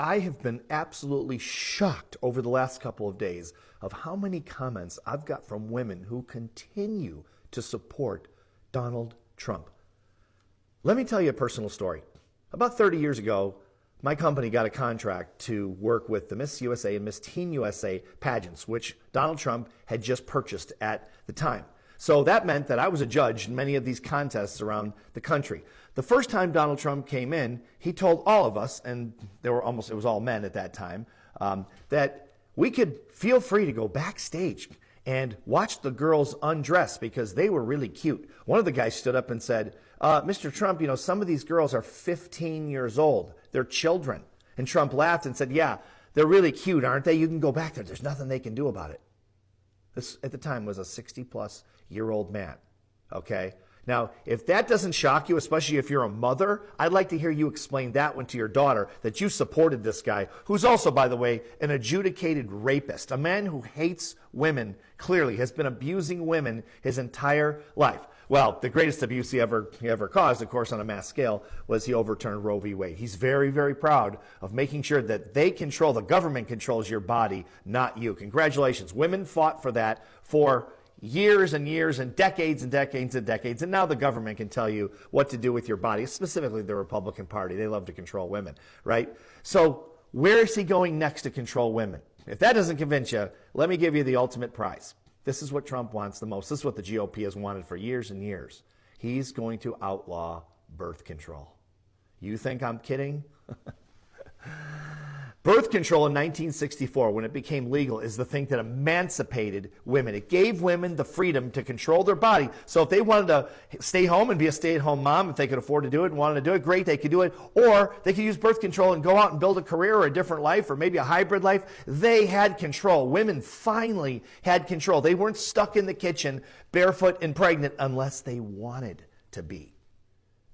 I have been absolutely shocked over the last couple of days of how many comments I've got from women who continue to support Donald Trump. Let me tell you a personal story. About 30 years ago, my company got a contract to work with the Miss USA and Miss Teen USA pageants, which Donald Trump had just purchased at the time. So that meant that I was a judge in many of these contests around the country. The first time Donald Trump came in, he told all of us, and it was all men at that time, that we could feel free to go backstage and watch the girls undress because they were really cute. One of the guys stood up and said, Mr. Trump, you know, some of these girls are 15 years old. They're children. And Trump laughed and said, yeah, they're really cute, aren't they? You can go back there. There's nothing they can do about it. This, at the time, was a 60-plus-year-old man, okay? Now, if that doesn't shock you, especially if you're a mother, I'd like to hear you explain that one to your daughter, that you supported this guy, who's also, by the way, an adjudicated rapist, a man who hates women, clearly, has been abusing women his entire life. Well, the greatest abuse he ever caused, of course, on a mass scale, was he overturned Roe v. Wade. He's very, very proud of making sure that the government controls your body, not you. Congratulations. Women fought for that for years and years and decades and decades and decades, and now the government can tell you what to do with your body, specifically the Republican Party. They love to control women, right? So where is he going next to control women? If that doesn't convince you, let me give you the ultimate prize. This is what Trump wants the most. This is what the GOP has wanted for years and years. He's going to outlaw birth control. You think I'm kidding? Birth control in 1964, when it became legal, is the thing that emancipated women. It gave women the freedom to control their body. So if they wanted to stay home and be a stay-at-home mom, if they could afford to do it and wanted to do it, great, they could do it. Or they could use birth control and go out and build a career or a different life or maybe a hybrid life. They had control. Women finally had control. They weren't stuck in the kitchen barefoot and pregnant unless they wanted to be.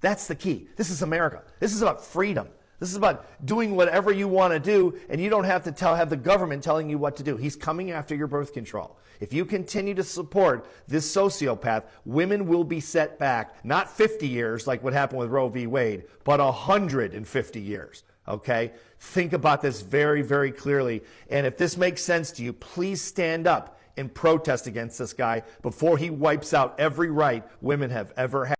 That's the key. This is America. This is about freedom. This is about doing whatever you want to do, and you don't have to have the government telling you what to do. He's coming after your birth control. If you continue to support this sociopath, women will be set back, not 50 years like what happened with Roe v. Wade, but 150 years, okay? Think about this very, very clearly. And if this makes sense to you, please stand up and protest against this guy before he wipes out every right women have ever had.